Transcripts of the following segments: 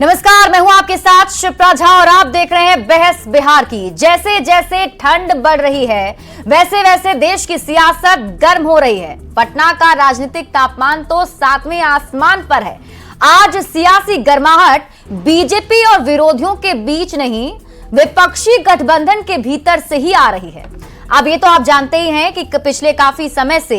नमस्कार, मैं हूं आपके साथ शिप्रा झा और आप देख रहे हैं बहस बिहार की। जैसे जैसे ठंड बढ़ रही है वैसे वैसे देश की सियासत गर्म हो रही है। पटना का राजनीतिक तापमान तो 7वें आसमान पर है। आज सियासी गर्माहट बीजेपी और विरोधियों के बीच नहीं, विपक्षी गठबंधन के भीतर से ही आ रही है। अब ये तो आप जानते ही हैं कि पिछले काफी समय से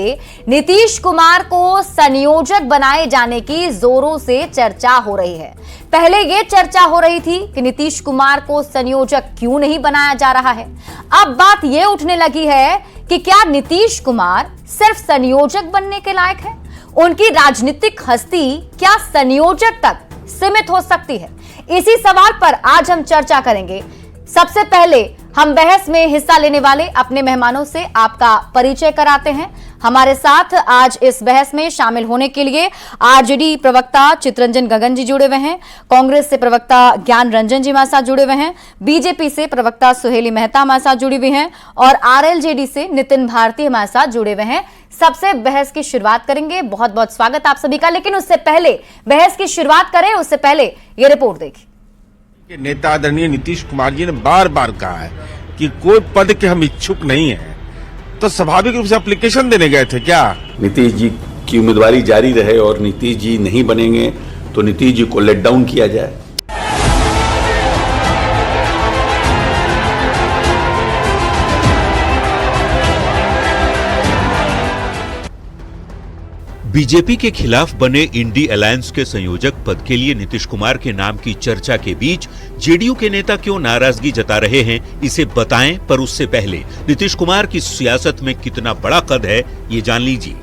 नीतीश कुमार को संयोजक बनाए जाने की जोरों से चर्चा हो रही है। पहले ये चर्चा हो रही थी कि नीतीश कुमार को संयोजक क्यों नहीं बनाया जा रहा है। अब बात ये उठने लगी है कि क्या नीतीश कुमार सिर्फ संयोजक बनने के लायक है? उनकी राजनीतिक हस्ती क्या संयोजक तक सीमित हो सकती है? इसी सवाल पर आज हम चर्चा करेंगे। सबसे पहले हम बहस में हिस्सा लेने वाले अपने मेहमानों से आपका परिचय कराते हैं। हमारे साथ आज इस बहस में शामिल होने के लिए आरजेडी प्रवक्ता चितरंजन गगन जी जुड़े हुए हैं, कांग्रेस से प्रवक्ता ज्ञान रंजन जी हमारे साथ जुड़े हुए हैं, बीजेपी से प्रवक्ता सुहेली मेहता हमारे साथ जुड़ी हुई हैं और आरएलजेडी से नितिन भारती हमारे साथ जुड़े हुए हैं। सबसे बहस की शुरुआत करेंगे। बहुत बहुत स्वागत आप सभी का। लेकिन उससे पहले बहस की शुरुआत करें उससे पहले ये रिपोर्ट देखिए। नेता आदरणीय नीतीश कुमार जी ने बार बार कहा है कि कोई पद के हम इच्छुक नहीं हैं, तो स्वाभाविक रूप से एप्लीकेशन देने गए थे क्या? नीतीश जी की उम्मीदवारी जारी रहे और नीतीश जी नहीं बनेंगे तो नीतीश जी को लेट डाउन किया जाए। बीजेपी के खिलाफ बने इंडी अलायंस के संयोजक पद के लिए नीतीश कुमार के नाम की चर्चा के बीच जेडीयू के नेता क्यों नाराजगी जता रहे हैं, इसे बताएं। पर उससे पहले नीतीश कुमार की सियासत में कितना बड़ा कद है, ये जान लीजिए।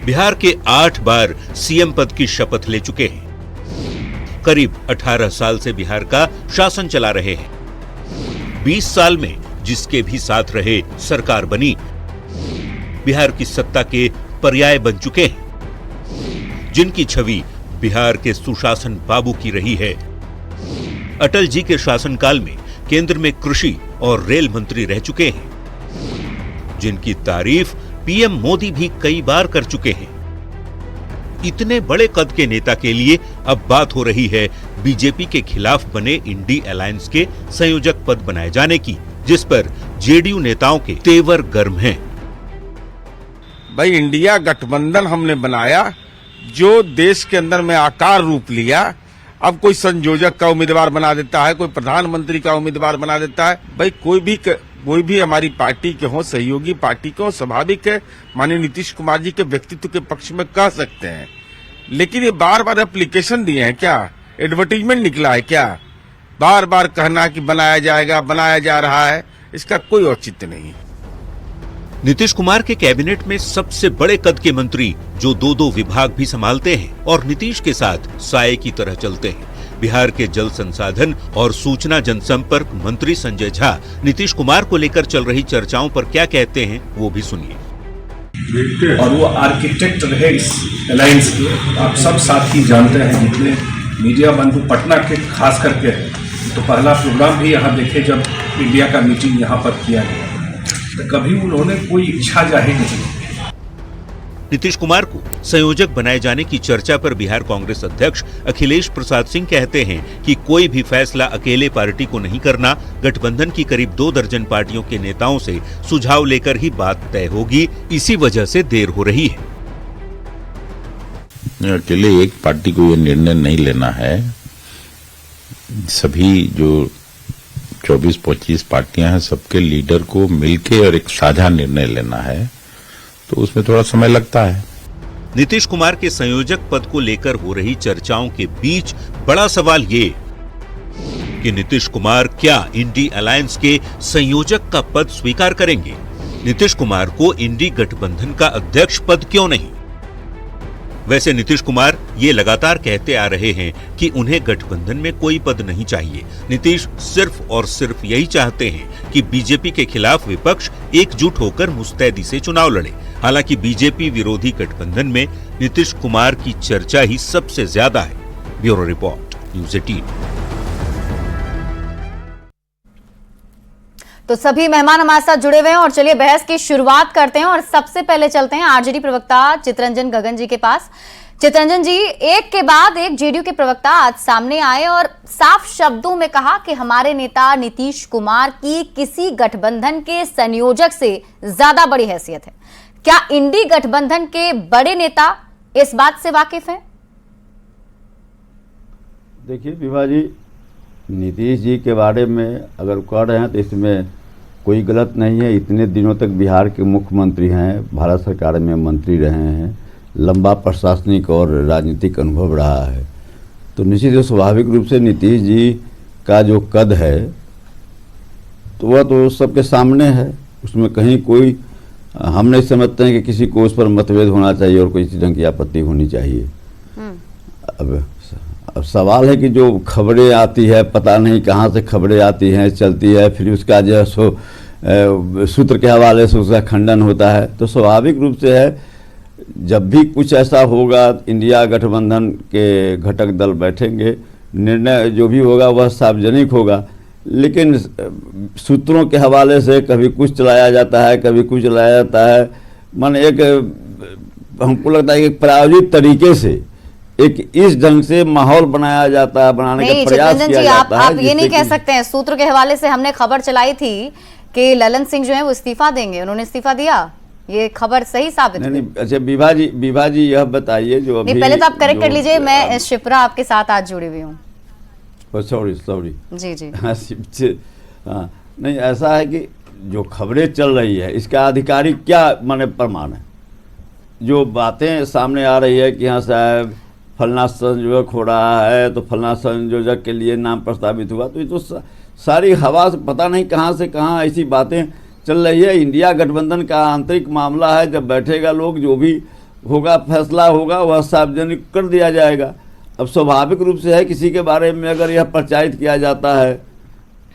बिहार के 8 बार सीएम पद की शपथ ले चुके हैं। करीब 18 साल से बिहार का शासन चला रहे हैं। 20 साल में जिसके भी साथ रहे सरकार बनी, बिहार की सत्ता के पर्याय बन चुके हैं, जिनकी छवि बिहार के सुशासन बाबू की रही है। अटल जी के शासनकाल में केंद्र में कृषि और रेल मंत्री रह चुके हैं, जिनकी तारीफ पीएम मोदी भी कई बार कर चुके हैं। इतने बड़े कद के नेता के लिए अब बात हो रही है बीजेपी के खिलाफ बने इंडी अलायंस के संयोजक पद बनाए जाने की, जिस पर जेडीयू नेताओं के तेवर गर्म हैं। भाई, इंडिया गठबंधन हमने बनाया जो देश के अंदर में आकार रूप लिया। अब कोई संयोजक का उम्मीदवार बना देता है, कोई प्रधानमंत्री का उम्मीदवार बना देता है। भाई, कोई भी हमारी पार्टी के हो, सहयोगी पार्टी के हो, स्वाभाविक है माननीय नीतीश कुमार जी के व्यक्तित्व के पक्ष में कह सकते हैं। लेकिन ये बार बार एप्लीकेशन दिए हैं क्या? एडवर्टीजमेंट निकला है क्या? बार बार कहना कि बनाया जाएगा, बनाया जा रहा है, इसका कोई औचित्य नहीं है। नीतीश कुमार के कैबिनेट में सबसे बड़े कद के मंत्री जो 2-2 विभाग भी संभालते हैं और नीतीश के साथ साये की तरह चलते हैं। बिहार के जल संसाधन और सूचना जनसंपर्क मंत्री संजय झा नीतीश कुमार को लेकर चल रही चर्चाओं पर क्या कहते हैं, वो भी सुनिए। और वो आर्किटेक्ट रहे इस अलायंस के। आप सब साथी जानते हैं, जितने मीडिया बंधु पटना के खास करके, तो पहला प्रोग्राम भी यहाँ देखे जब इंडिया का मीटिंग यहाँ पर किया गया, तो कभी उन्होंने कोई इच्छा जाहिर नहीं की। नीतीश कुमार को संयोजक बनाए जाने की चर्चा पर बिहार कांग्रेस अध्यक्ष अखिलेश प्रसाद सिंह कहते हैं कि कोई भी फैसला अकेले पार्टी को नहीं करना, गठबंधन की करीब 2 दर्जन पार्टियों के नेताओं से सुझाव लेकर ही बात तय होगी। इसी वजह से देर हो रही है। अकेले एक पार्टी को ये निर्णय नहीं लेना है। सभी जो 24-25 पार्टियां हैं, सबके लीडर को मिलके और एक साझा निर्णय लेना है, तो उसमें थोड़ा समय लगता है। नीतीश कुमार के संयोजक पद को लेकर हो रही चर्चाओं के बीच बड़ा सवाल ये कि नीतीश कुमार क्या इंडी अलायंस के संयोजक का पद स्वीकार करेंगे? नीतीश कुमार को इंडी गठबंधन का अध्यक्ष पद क्यों नहीं? वैसे नीतीश कुमार ये लगातार कहते आ रहे हैं कि उन्हें गठबंधन में कोई पद नहीं चाहिए। नीतीश सिर्फ और सिर्फ यही चाहते हैं कि बीजेपी के खिलाफ विपक्ष एकजुट होकर मुस्तैदी से चुनाव लड़े। हालांकि बीजेपी विरोधी गठबंधन में नीतीश कुमार की चर्चा ही सबसे ज्यादा है। Bureau report, news 18। तो सभी मेहमान हमारे साथ जुड़े हुए हैं और चलिए बहस की शुरुआत करते हैं और सबसे पहले चलते हैं आरजेडी प्रवक्ता चितरंजन गगन जी के पास। चितरंजन जी, एक के बाद एक जेडीयू के प्रवक्ता आज सामने आए और साफ शब्दों में कहा कि हमारे नेता नीतीश कुमार की किसी गठबंधन के संयोजक से ज्यादा बड़ी हैसियत है। क्या इंडी गठबंधन के बड़े नेता इस बात से वाकिफ हैं? देखिए विभा जी, नीतीश जी के बारे में अगर कह रहे हैं तो इसमें कोई गलत नहीं है। इतने दिनों तक बिहार के मुख्यमंत्री हैं, भारत सरकार में मंत्री रहे हैं, लंबा प्रशासनिक और राजनीतिक अनुभव रहा है, तो निश्चित स्वाभाविक रूप से नीतीश जी का जो कद है तो वह तो सबके सामने है। उसमें कहीं कोई हम नहीं समझते हैं कि किसी को उस पर मतभेद होना चाहिए और कोई ढंग की आपत्ति होनी चाहिए। अब सवाल है कि जो खबरें आती है, पता नहीं कहाँ से खबरें आती हैं, चलती है, फिर उसका जो है सो सूत्र के हवाले से उसका खंडन होता है। तो स्वाभाविक रूप से है, जब भी कुछ ऐसा होगा इंडिया गठबंधन के घटक दल बैठेंगे, निर्णय जो भी होगा वह सार्वजनिक होगा। लेकिन सूत्रों के हवाले से कभी कुछ चलाया जाता है, कभी कुछ चलाया जाता है। मन एक हमको लगता है कि प्रायोजित तरीके से एक इस ढंग से माहौल बनाया जाता है, बनाने का प्रयास किया जाता है। आप ये नहीं कह सकते हैं। सूत्र के हवाले से हमने खबर चलाई थी कि ललन सिंह जो है वो इस्तीफा देंगे, उन्होंने इस्तीफा दिया, ये खबर सही साबित हुई? नहीं, अच्छा विभा जी यह बताइए जो अभी पहले तो आप करेक्ट कर लीजिए, मैं शिप्रा आपके साथ आज जुड़ी हुई हूँ। सॉरी जी हाँ, नहीं ऐसा है कि जो खबरें चल रही है इसका आधिकारिक क्या माने प्रमाण है। जो बातें सामने आ रही है कि हाँ साहब फलना संयोजक हो रहा है, तो फलना संयोजक के लिए नाम प्रस्तावित हुआ, तो ये तो सारी हवा से पता नहीं कहाँ से कहाँ ऐसी बातें चल रही है। इंडिया गठबंधन का आंतरिक मामला है, जब बैठेगा लोग जो भी होगा फैसला होगा वह सार्वजनिक कर दिया जाएगा। अब स्वाभाविक रूप से है, किसी के बारे में अगर यह प्रचारित किया जाता है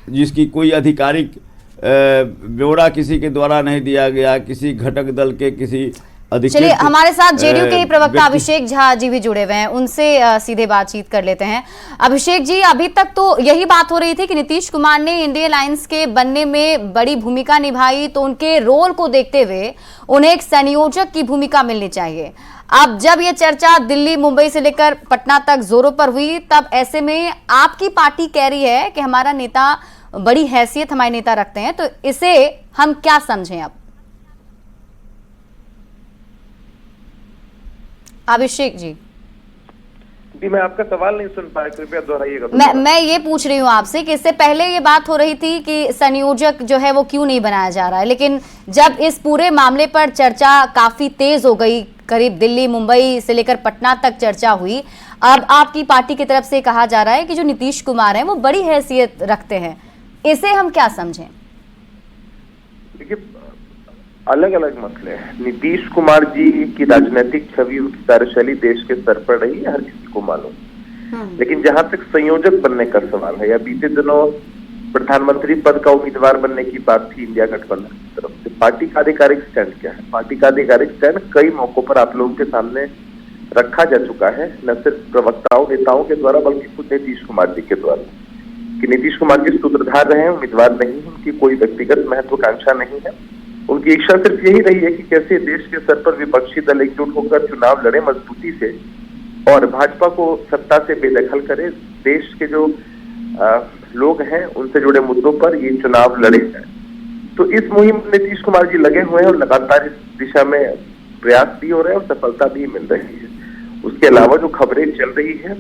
जिसकी कोई आधिकारिक ब्यौरा किसी के द्वारा नहीं दिया गया, किसी घटक दल के किसी चलिए हमारे साथ जेडीयू के ही प्रवक्ता अभिषेक झा जी भी जुड़े हुए हैं, उनसे सीधे बातचीत कर लेते हैं। अभिषेक जी, अभी तक तो यही बात हो रही थी कि नीतीश कुमार ने इंडिया अलायंस के बनने में बड़ी भूमिका निभाई, तो उनके रोल को देखते हुए उन्हें एक संयोजक की भूमिका मिलनी चाहिए। अब जब ये चर्चा दिल्ली मुंबई से लेकर पटना तक जोरों पर हुई, तब ऐसे में आपकी पार्टी कह रही है कि हमारा नेता बड़ी हैसियत हमारे नेता रखते हैं, तो इसे हम क्या समझें? अब अभिषेक जी, मैं आपका सवाल नहीं सुन पाया, कृपया दोहराइएगा। मैं ये पूछ रही हूँ आपसे कि इससे पहले ये बात हो रही थी कि संयोजक जो है वो क्यों नहीं बनाया जा रहा है, लेकिन जब इस पूरे मामले पर चर्चा काफी तेज हो गई, करीब दिल्ली मुंबई से लेकर पटना तक चर्चा हुई, अब आपकी पार्टी की तरफ से कहा जा रहा है कि जो नीतीश कुमार हैं वो बड़ी हैसियत रखते हैं, इसे हम क्या समझें? देखिए, अलग अलग मसले हैं। नीतीश कुमार जी की राजनीतिक छवि, उनकी कार्यशैली देश के स्तर पर रही है, हर किसी को मालूम। लेकिन जहां तक संयोजक बनने का सवाल है, या बीते दिनों प्रधानमंत्री पद का उम्मीदवार बनने की बात थी इंडिया गठबंधन की तरफ से, पार्टी का आधिकारिक स्टैंड क्या है? पार्टी का आधिकारिक स्टैंड कई मौकों पर आप लोगों के सामने रखा जा चुका है, न सिर्फ प्रवक्ताओं नेताओं के द्वारा बल्कि खुद नीतीश कुमार जी के द्वारा, कि नीतीश कुमार जी सूत्रधार रहे हैं, उम्मीदवार नहीं, उनकी कोई व्यक्तिगत महत्वाकांक्षा नहीं है। उनकी इच्छा सिर्फ यही रही है कि कैसे देश के स्तर पर विपक्षी दल एकजुट होकर चुनाव लड़े मजबूती से और भाजपा को सत्ता से बेदखल करे, देश के जो लोग हैं उनसे जुड़े मुद्दों पर ये चुनाव लड़े हैं। तो इस मुहिम में नीतीश कुमार जी लगे हुए हैं और लगातार इस दिशा में प्रयास भी हो रहे हैं और सफलता भी मिल रही है। उसके अलावा जो खबरें चल रही है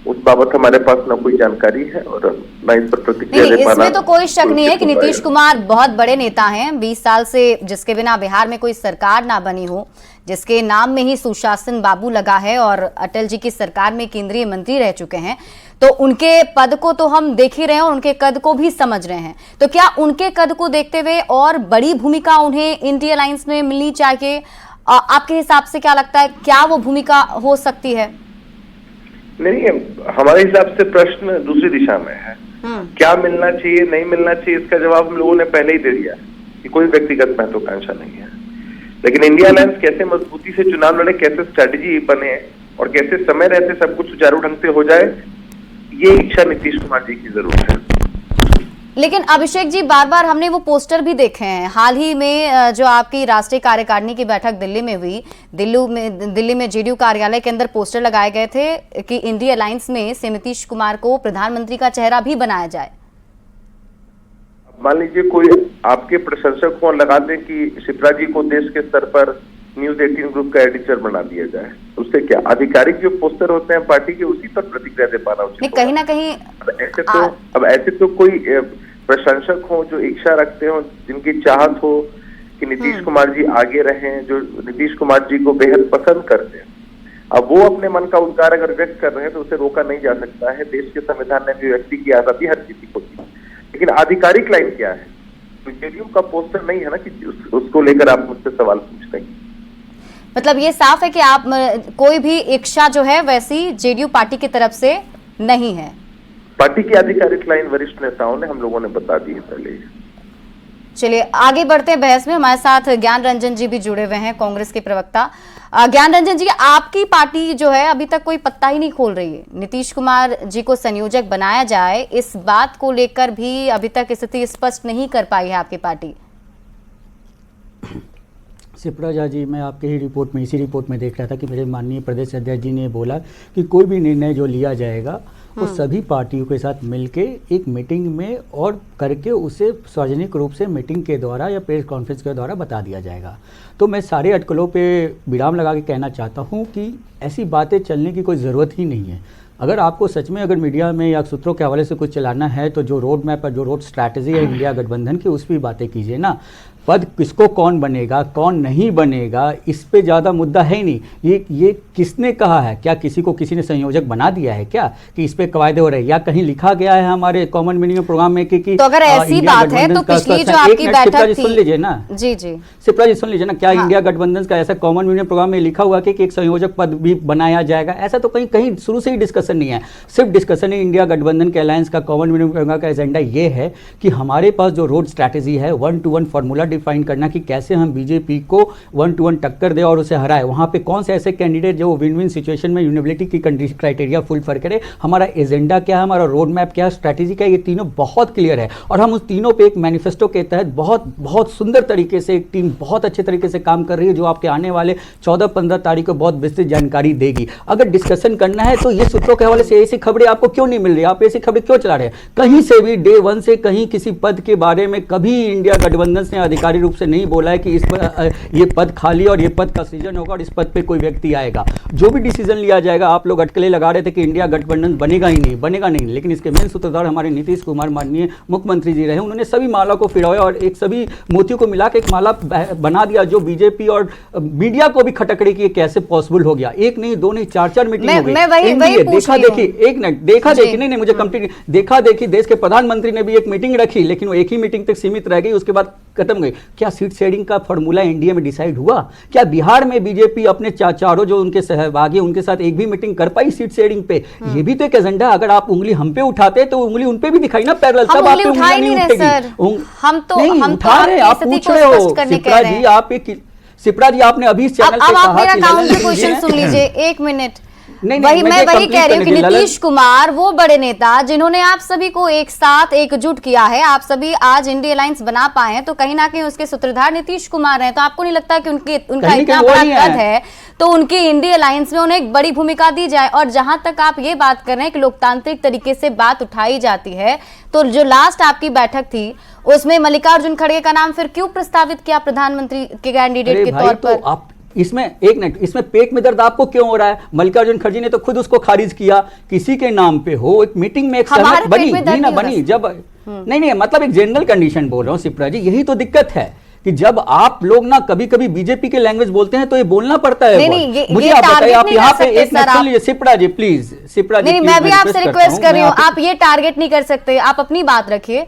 उस बाबत हमारे पास न कोई जानकारी है और न इस पर प्रतिक्रिया दे पाना। इसमें तो कोई शक नहीं है कि नीतीश कुमार बहुत बड़े नेता हैं, 20 साल से जिसके बिना बिहार में कोई सरकार ना बनी हो, जिसके नाम में ही सुशासन बाबू लगा है और अटल जी की सरकार में केंद्रीय मंत्री रह चुके हैं, तो उनके पद को तो हम देख ही रहे हैं और उनके कद को भी समझ रहे हैं। तो क्या उनके कद को देखते हुए और बड़ी भूमिका उन्हें इंडिया अलायंस में मिलनी चाहिए? आपके हिसाब से क्या लगता है, क्या वो भूमिका हो सकती है? नहीं, हमारे हिसाब से प्रश्न दूसरी दिशा में है। क्या मिलना चाहिए नहीं मिलना चाहिए, इसका जवाब हम लोगों ने पहले ही दे दिया कि कोई व्यक्तिगत महत्वाकांक्षा नहीं है। लेकिन इंडिया अलायंस कैसे मजबूती से चुनाव लड़े, कैसे स्ट्रेटेजी बने और कैसे समय रहते सब कुछ सुचारू ढंग से हो जाए, ये इच्छा नीतीश कुमार जी की जरूर है। लेकिन अभिषेक जी, बार बार हमने वो पोस्टर भी देखे हैं। हाल ही में जो आपकी राष्ट्रीय कार्यकारिणी की बैठक दिल्ली में हुई, दिल्ली में जेडीयू कार्यालय के अंदर पोस्टर लगाए गए थे कि इंडिया अलायंस में से नीतीश कुमार को प्रधानमंत्री का चेहरा भी बनाया जाए। मान लीजिए कोई आपके प्रशंसक को लगा दें कि शिप्रा जी को देश के स्तर पर न्यूज 18 ग्रुप का एडिटर बना दिया जाए, उससे क्या? आधिकारिक जो पोस्टर होते हैं पार्टी के, उसी पर प्रतिक्रिया दे पाना उचित कहीं ना कहीं। अब ऐसे तो कोई प्रशंसक हो जो इच्छा रखते हो, जिनकी चाहत हो कि नीतीश कुमार जी आगे रहें, जो नीतीश कुमार जी को बेहद पसंद करते हैं, अब वो अपने मन का उद्गार अगर व्यक्त कर रहे हैं तो उसे रोका नहीं जा सकता है। देश के संविधान में अभिव्यक्ति की आजादी हर किसी को दी, लेकिन आधिकारिक लाइन क्या है? तो जेडीयू का पोस्टर नहीं है ना कि उसको लेकर आप मुझसे सवाल पूछते हैं। मतलब ये साफ है कि आप कोई भी इच्छा जो है वैसी जेडीयू पार्टी की तरफ से नहीं है। पार्टी की आधिकारिक लाइन वरिष्ठ नेताओं ने, हम लोगों ने बता दी है पहले। चलिए आगे बढ़ते हैं बहस में। हमारे साथ ज्ञान रंजन जी भी जुड़े हुए हैं, कांग्रेस के प्रवक्ता। ज्ञान रंजन जी, आपकी पार्टी जो है अभी तक कोई पत्ता ही नहीं खोल रही है। नीतीश कुमार जी को संयोजक बनाया जाए, इस बात को लेकर भी अभी तक स्थिति स्पष्ट नहीं कर पाई है आपकी पार्टी। शिप्रा जी, मैं आपके ही रिपोर्ट में, इसी रिपोर्ट में देख रहा था कि मेरे माननीय प्रदेश अध्यक्ष जी ने बोला कि कोई भी निर्णय जो लिया जाएगा वो सभी पार्टियों के साथ मिलके एक मीटिंग में और करके उसे सार्वजनिक रूप से मीटिंग के द्वारा या प्रेस कॉन्फ्रेंस के द्वारा बता दिया जाएगा। तो मैं सारे अटकलों पे विराम लगा के कहना चाहता हूँ कि ऐसी बातें चलने की कोई ज़रूरत ही नहीं है। अगर आपको सच में अगर मीडिया में या सूत्रों के हवाले से कुछ चलाना है तो जो रोड मैप और जो रोड स्ट्रैटेजी है इंडिया गठबंधन की, उस पर बातें कीजिए ना। पद किसको कौन बनेगा, कौन नहीं बनेगा, इस पे ज़्यादा मुद्दा है ही नहीं। ये किसने कहा है? क्या किसी को किसी ने संयोजक बना दिया है क्या कि इस पे कवायदे हो रहे हैं, या कहीं लिखा गया है हमारे कॉमन मिनिमम प्रोग्राम में कि तो अगर ऐसी बात है तो पिछली जो आपकी बैठक थी, सुन लीजिए ना जी जी शिप्रा जी, सुन लीजिए ना, क्या इंडिया गठबंधन का ऐसा कॉमन मिनिमम प्रोग्राम में लिखा हुआ कि एक संयोजक पद भी बनाया जाएगा? ऐसा तो कहीं कहीं शुरू से ही डिस्कशन नहीं है। सिर्फ डिस्कशन है इंडिया गठबंधन के अलायंस का कॉमन मिनिमम प्रोग्राम का एजेंडा ये है कि हमारे पास जो रोड स्ट्रैटेजी है 1-to-1 फॉर्मूला डिफाइन करना कि कैसे हम बीजेपी को 1-to-1 टक्कर दे और उसे हराए। वहां पे कौन से ऐसे कैंडिडेट जो विन विन सिचुएशन में यूनिबिलिटी की क्राइटेरिया फुलफिल करे, हमारा एजेंडा क्या है, हमारा रोड मैप क्या है, स्ट्रैटेजी क्या है, ये तीनों बहुत क्लियर है। और हम उस तीनों पे एक मैनिफेस्टो के तहत बहुत सुंदर तरीके से एक टीम बहुत अच्छे तरीके से काम कर रही है, जो आपके आने वाले 14-15 तारीख को बहुत विस्तृत जानकारी देगी। अगर डिस्कशन करना है तो ये सूत्रों के हवाले से ऐसी खबरें आपको क्यों नहीं मिल रही, आप ऐसी खबरें क्यों चला रहे हैं? कहीं से भी डे 1 से कहीं किसी पद के बारे में कभी इंडिया गठबंधन ने आधिकारिक रूप से नहीं बोला है कि इस पर ये पद खाली और ये पद का सृजन होगा और इस पद पे कोई व्यक्ति आएगा। जो भी डिसीजन लिया जाएगा, आप लोग अटकलें लगा रहे थे कि इंडिया गठबंधन बनेगा ही नहीं, बनेगा नहीं, लेकिन इसके मेन सूत्रधार हमारे नीतीश कुमार माननीय मुख्यमंत्री जी रहे। उन्होंने सभी माला को फिराया और एक सभी मोतियों को मिला के एक माला बना दिया, जो बीजेपी और मीडिया को भी खटकड़ी की कैसे पॉसिबल हो गया। एक नहीं, दो नहीं, 4-4 मीटिंग हो गई। देखा देखी, एक मिनट, देखा देखी नहीं, मुझे कंप्लीट देखा देखी, देश के प्रधानमंत्री ने भी एक मीटिंग रखी, लेकिन वो एक ही मीटिंग तक सीमित रह गई, उसके बाद खत्म गई। क्या सीट शेयरिंग का फॉर्मूला एनडीए में डिसाइड हुआ? क्या बिहार में बीजेपी अपने चारों जो उनके सहभागी उनके साथ एक भी मीटिंग कर पाई सीट शेयरिंग पे? ये भी तो एक एजेंडा। अगर आप उंगली हम पे उठाते तो उंगली उन पे भी दिखाई ना पैरेलल, तब आप पे उंगली नहीं उठेगी। हम तो उठा रहे, आप पूछ रहे हो शिप्रा जी, आप शिप्रा जी आपने अभी चैनल पे कहा आप मेरा काउंटर क्वेश्चन सुन लीजिए, 1 मिनट। मैं वही कह रही हूँ कि नीतीश कुमार वो बड़े नेता जिन्होंने आप सभी को एक साथ एकजुट किया है, आप सभी आज इंडिया अलायंस बना पाए हैं, तो कहीं ना कहीं उसके सूत्रधार नीतीश कुमार हैं। तो आपको नहीं लगता कि उनका इतना बड़ा कद है तो उनकी इंडिया अलायंस में उन्हें एक बड़ी भूमिका दी जाए? और जहां तक आप ये बात कर रहे हैं कि लोकतांत्रिक तरीके से बात उठाई जाती है, तो जो लास्ट आपकी बैठक थी उसमें मल्लिकार्जुन खड़गे का नाम फिर क्यों प्रस्तावित किया प्रधानमंत्री के कैंडिडेट के तौर पर? इसमें एक मिनट, इसमें पेट में दर्द आपको क्यों हो रहा है? मल्लिकार्जुन खड़गे ने तो खुद उसको खारिज किया, किसी के नाम पे हो एक मीटिंग में एक सहमति बनी जब नहीं मतलब एक जनरल कंडीशन बोल रहा हूँ शिप्रा जी, यही तो दिक्कत है कि जब आप लोग ना कभी कभी बीजेपी के लैंग्वेज बोलते हैं तो ये बोलना पड़ता है। मुझे आप बताइए, आप यहाँ पे एक मिनट सुन लीजिए शिप्रा जी प्लीज, शिप्रा जी मैं भी आपसे रिक्वेस्ट कर रही हूँ, आप ये टारगेट नहीं कर सकते, आप अपनी बात रखिए,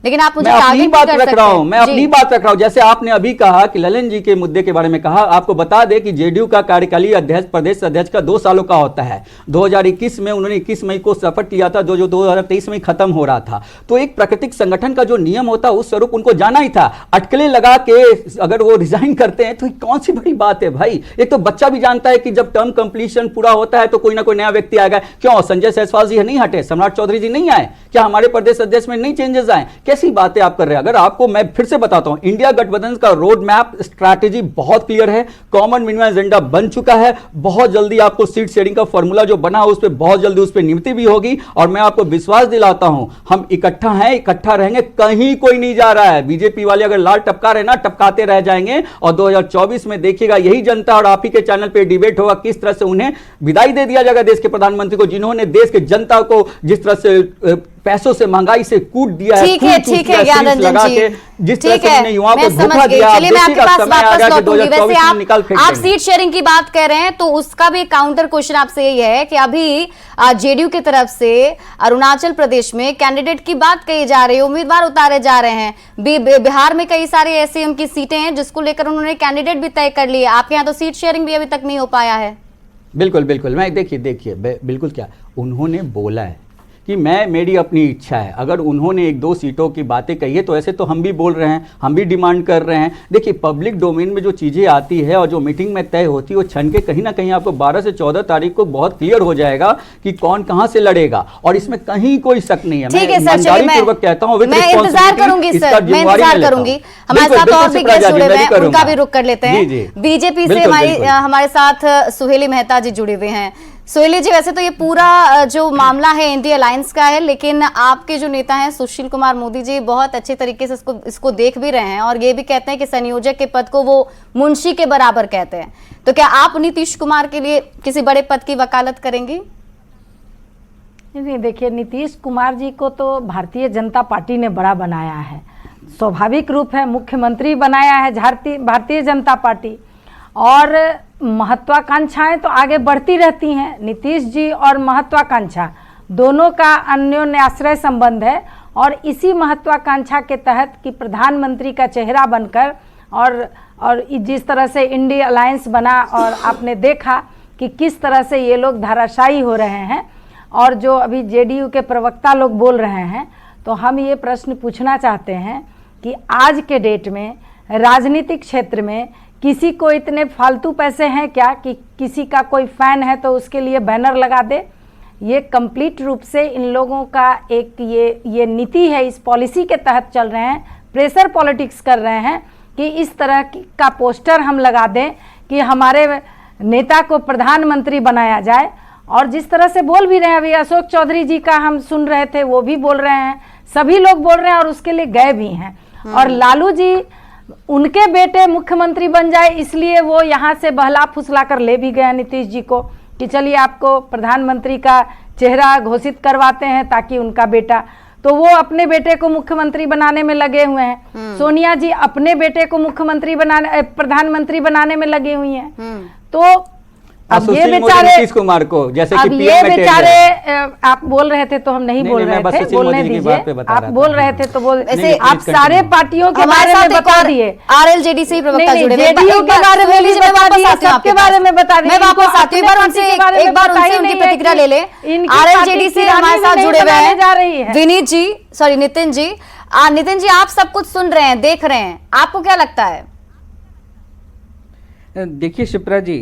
लेकिन आप मुझे अपनी बात रख रहा हूं, मैं अपनी बात रख रहा हूं। जैसे आपने अभी कहा कि ललन जी के मुद्दे के बारे में कहा, आपको बता दें कि जेडीयू का कार्यकाली अध्यक्ष प्रदेश अध्यक्ष का 2 सालों का होता है। 2021 में उन्होंने 21 मई को शपथ लिया था, जो 2023 में खत्म हो रहा था। तो एक प्राकृतिक संगठन का जो नियम होता है उस स्वरूप उनको जाना ही था। अटकलें लगा के अगर वो रिजाइन करते हैं तो कौन सी बड़ी बात है भाई? एक तो बच्चा भी जानता है कि जब टर्म कंप्लीशन पूरा होता है तो कोई ना कोई नया व्यक्ति आएगा। क्यों संजय जायसवाल जी नहीं हटे, सम्राट चौधरी जी नहीं आए? क्या हमारे प्रदेश अध्यक्ष में नहीं चेंजेस आए? कैसी बातें आप कर रहे हैं? अगर आपको मैं फिर से बताता हूं, इंडिया गठबंधन का रोड मैप स्ट्रैटेजी बहुत क्लियर है, कॉमन मिनिमम एजेंडा बन चुका है, बहुत जल्दी आपको सीट शेयरिंग का फॉर्मूला जो बना उस पर बहुत जल्दी उस पर नियुक्ति भी होगी। और मैं आपको विश्वास दिलाता हूं, हम इकट्ठा हैं, इकट्ठा रहेंगे, कहीं कोई नहीं जा रहा है। बीजेपी वाले अगर लाल टपका रहे ना, टपकाते रह जाएंगे। और 2024 में देखिएगा यही जनता, और आप ही के चैनल पे डिबेट होगा किस तरह से उन्हें विदाई दे दिया जाएगा देश के प्रधानमंत्री को, जिन्होंने देश के जनता को जिस तरह से पैसों से महंगाई से कूट दिया है, ठीक है ज्ञानरंजन जी, जिस तरह से उन्होंने युवाओं को धोखा दिया। चलिए मैं आपके पास वापस लौटूंगी। वैसे आप सीट सीट शेयरिंग की बात कर रहे हैं तो उसका भी काउंटर क्वेश्चन आपसे यही है कि अभी जेडीयू की तरफ से अरुणाचल प्रदेश में कैंडिडेट की बात कही जा रही है, उम्मीदवार उतारे जा रहे हैं। बिहार में कई सारी ऐसी उनकी सीटें हैं जिसको लेकर उन्होंने कैंडिडेट भी तय कर लिए। आपके यहाँ तो सीट शेयरिंग भी अभी तक नहीं हो पाया है। बिल्कुल बिल्कुल, मैं देखिए बिल्कुल क्या उन्होंने बोला है कि मेरी अपनी इच्छा है। अगर उन्होंने 1-2 सीटों की बातें कही है तो ऐसे तो हम भी बोल रहे हैं, हम भी डिमांड कर रहे हैं। देखिए पब्लिक डोमेन में जो चीज़ें आती है और जो मीटिंग में तय होती है वो छन के कहीं ना कहीं आपको 12 से 14 तारीख को बहुत क्लियर हो जाएगा कि कौन कहां से लड़ेगा, और इसमें कहीं कोई शक नहीं है। ठीक है सर, चलिए मैं कहता हूं मैं इंतजार करूंगी सर, मैं इंतजार करूंगी। हमारे साथ और भी गेस्ट जुड़े हुए हैं, उनका भी रुख कर लेते हैं। बीजेपी से हमारे साथ सुहेली मेहता जी जुड़े हुए हैं। सुहेली जी, वैसे तो ये पूरा जो मामला है इंडिया अलायंस का है, लेकिन आपके जो नेता हैं सुशील कुमार मोदी जी बहुत अच्छे तरीके से इसको देख भी रहे हैं और ये भी कहते हैं कि संयोजक के पद को वो मुंशी के बराबर कहते हैं। तो क्या आप नीतीश कुमार के लिए किसी बड़े पद की वकालत करेंगी? नहीं, देखिए नीतीश कुमार जी को तो भारतीय जनता पार्टी ने बड़ा बनाया है, स्वाभाविक रूप है, मुख्यमंत्री बनाया है भारतीय जनता पार्टी, और महत्वाकांक्षाएं तो आगे बढ़ती रहती हैं। नीतीश जी और महत्वाकांक्षा दोनों का अन्योन्याश्रय संबंध है, और इसी महत्वाकांक्षा के तहत कि प्रधानमंत्री का चेहरा बनकर और जिस तरह से इंडिया अलायंस बना, और आपने देखा कि किस तरह से ये लोग धाराशायी हो रहे हैं, और जो अभी जेडीयू के प्रवक्ता लोग बोल रहे हैं, तो हम ये प्रश्न पूछना चाहते हैं कि आज के डेट में राजनीतिक क्षेत्र में किसी को इतने फालतू पैसे हैं क्या कि किसी का कोई फैन है तो उसके लिए बैनर लगा दे? ये कंप्लीट रूप से इन लोगों का एक ये नीति है, इस पॉलिसी के तहत चल रहे हैं, प्रेशर पॉलिटिक्स कर रहे हैं कि इस तरह का पोस्टर हम लगा दें कि हमारे नेता को प्रधानमंत्री बनाया जाए। और जिस तरह से बोल भी रहे हैं, अभी अशोक चौधरी जी का हम सुन रहे थे, वो भी बोल रहे हैं, सभी लोग बोल रहे हैं और उसके लिए गए भी हैं। और लालू जी, उनके बेटे मुख्यमंत्री बन जाए इसलिए वो यहाँ से बहला फुसला कर ले भी गया नीतीश जी को कि चलिए आपको प्रधानमंत्री का चेहरा घोषित करवाते हैं ताकि उनका बेटा, तो वो अपने बेटे को मुख्यमंत्री बनाने में लगे हुए हैं। सोनिया जी अपने बेटे को प्रधानमंत्री बनाने में लगी हुई हैं। तो अब ये बेचारे नीतीश कुमार को जैसे कि अब ये बेचारे, आप बोल रहे थे तो हम नहीं बोल रहे थे, बोलने दीजिए। आप बोल रहे थे तो बोल, ऐसे आप सारे पार्टियों के बारे में बता दिए। आरएलजेडी से प्रवक्ता जुड़े, जेडीयू के बारे में भी बता दिए, सबके बारे में बता दिए। मैं वापस आती हूँ, एक बार उनसे उनकी प्रतिक्रिया ले ले। आरएलजेडी से हमारे साथ जुड़े हुए हैं विनीत जी, सॉरी नितिन जी। नितिन जी, आप सब कुछ सुन रहे हैं, देख रहे हैं, आपको क्या लगता है? देखिए शिप्रा जी,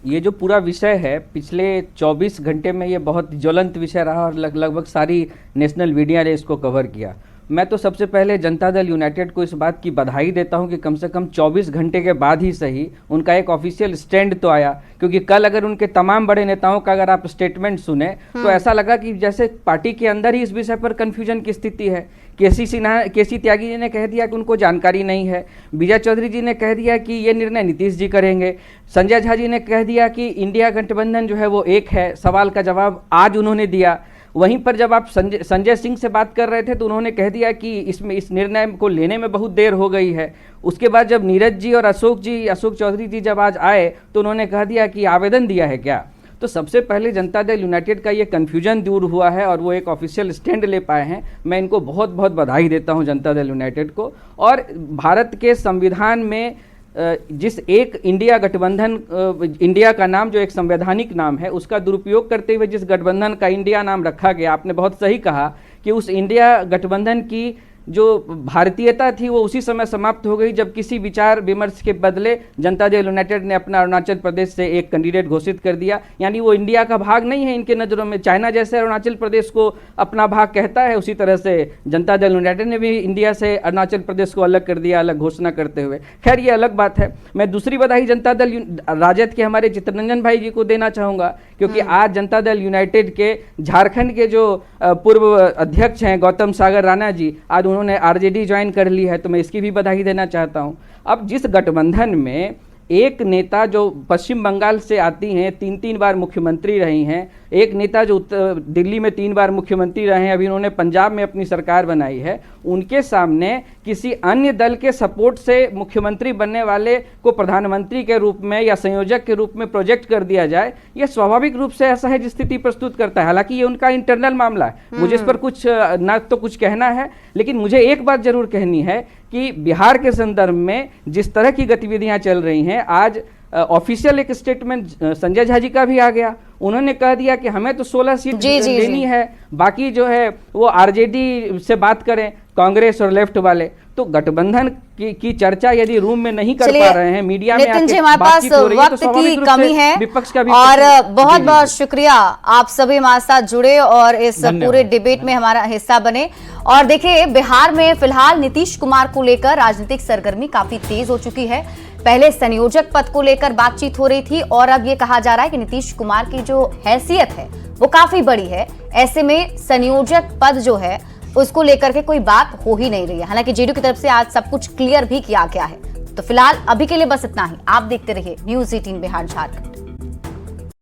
ये जो पूरा विषय है पिछले 24 घंटे में ये बहुत ज्वलंत विषय रहा और लगभग सारी नेशनल मीडिया ने इसको कवर किया। मैं तो सबसे पहले जनता दल यूनाइटेड को इस बात की बधाई देता हूं कि कम से कम 24 घंटे के बाद ही सही उनका एक ऑफिशियल स्टैंड तो आया, क्योंकि कल अगर उनके तमाम बड़े नेताओं का अगर आप स्टेटमेंट सुने तो ऐसा लगा कि जैसे पार्टी के अंदर ही इस विषय पर कन्फ्यूजन की स्थिति है। केसी त्यागी जी ने कह दिया कि उनको जानकारी नहीं है, विजय चौधरी जी ने कह दिया कि ये निर्णय नीतीश जी करेंगे, संजय झा जी ने कह दिया कि इंडिया गठबंधन जो है वो एक है। सवाल का जवाब आज उन्होंने दिया। वहीं पर जब आप संजय सिंह से बात कर रहे थे तो उन्होंने कह दिया कि इसमें इस निर्णय को लेने में बहुत देर हो गई है। उसके बाद जब नीरज जी और अशोक चौधरी जी जब आज आए तो उन्होंने कह दिया कि आवेदन दिया है क्या। तो सबसे पहले जनता दल यूनाइटेड का ये कन्फ्यूजन दूर हुआ है और वो एक ऑफिशियल स्टैंड ले पाए हैं। मैं इनको बहुत बहुत बधाई देता हूँ जनता दल यूनाइटेड को। और भारत के संविधान में जिस एक इंडिया गठबंधन, इंडिया का नाम जो एक संवैधानिक नाम है, उसका दुरुपयोग करते हुए जिस गठबंधन का इंडिया नाम रखा गया, आपने बहुत सही कहा कि उस इंडिया गठबंधन की जो भारतीयता थी वो उसी समय समाप्त हो गई जब किसी विचार विमर्श के बदले जनता दल यूनाइटेड ने अपना अरुणाचल प्रदेश से एक कैंडिडेट घोषित कर दिया। यानी वो इंडिया का भाग नहीं है इनके नज़रों में। चाइना जैसे अरुणाचल प्रदेश को अपना भाग कहता है, उसी तरह से जनता दल यूनाइटेड ने भी इंडिया से अरुणाचल प्रदेश को अलग कर दिया, अलग घोषणा करते हुए। खैर ये अलग बात है। मैं दूसरी बधाई जनता दल राजद के हमारे चित्तरंजन भाई जी को देना चाहूँगा, क्योंकि आज जनता दल यूनाइटेड के झारखंड के जो पूर्व अध्यक्ष हैं गौतम सागर राणा जी, आज उन्होंने आरजेडी ज्वाइन कर ली है, तो मैं इसकी भी बधाई देना चाहता हूं। अब जिस गठबंधन में एक नेता जो पश्चिम बंगाल से आती हैं, 3 बार मुख्यमंत्री रही हैं, एक नेता जो दिल्ली में 3 बार मुख्यमंत्री रहे हैं, अभी उन्होंने पंजाब में अपनी सरकार बनाई है, उनके सामने किसी अन्य दल के सपोर्ट से मुख्यमंत्री बनने वाले को प्रधानमंत्री के रूप में या संयोजक के रूप में प्रोजेक्ट कर दिया जाए, यह स्वाभाविक रूप से असहज स्थिति प्रस्तुत करता है। हालांकि ये उनका इंटरनल मामला है, मुझे इस पर कुछ ना तो कुछ कहना है, लेकिन मुझे एक बात जरूर कहनी है कि बिहार के संदर्भ में जिस तरह की गतिविधियां चल रही हैं, आज ऑफिशियल एक स्टेटमेंट संजय झा जी का भी आ गया। उन्होंने कह दिया कि हमें तो 16 सीट लेनी है, बाकी जो है वो आरजेडी से बात करें, कांग्रेस और लेफ्ट वाले। तो गठबंधन की चर्चा यदि रूम में नहीं कर पा रहे हैं, मीडिया में नितिन जी, हमारे पास वक्त की कमी है विपक्ष का भी। और बहुत बहुत शुक्रिया आप सभी हमारे साथ जुड़े और इस पूरे डिबेट में हमारा हिस्सा बने। और देखिए, बिहार में फिलहाल नीतीश कुमार को लेकर राजनीतिक सरगर्मी काफी तेज हो चुकी है। पहले संयोजक पद को लेकर बातचीत हो रही थी और अब ये कहा जा रहा है कि नीतीश कुमार की जो हैसियत है वो काफी बड़ी है, ऐसे में संयोजक पद जो है उसको लेकर के कोई बात हो ही नहीं रही है। हालांकि जेडीयू की तरफ से आज सब कुछ क्लियर भी किया गया है। तो फिलहाल अभी के लिए बस इतना ही। आप देखते रहिए न्यूज़ 18 बिहार झारखंड।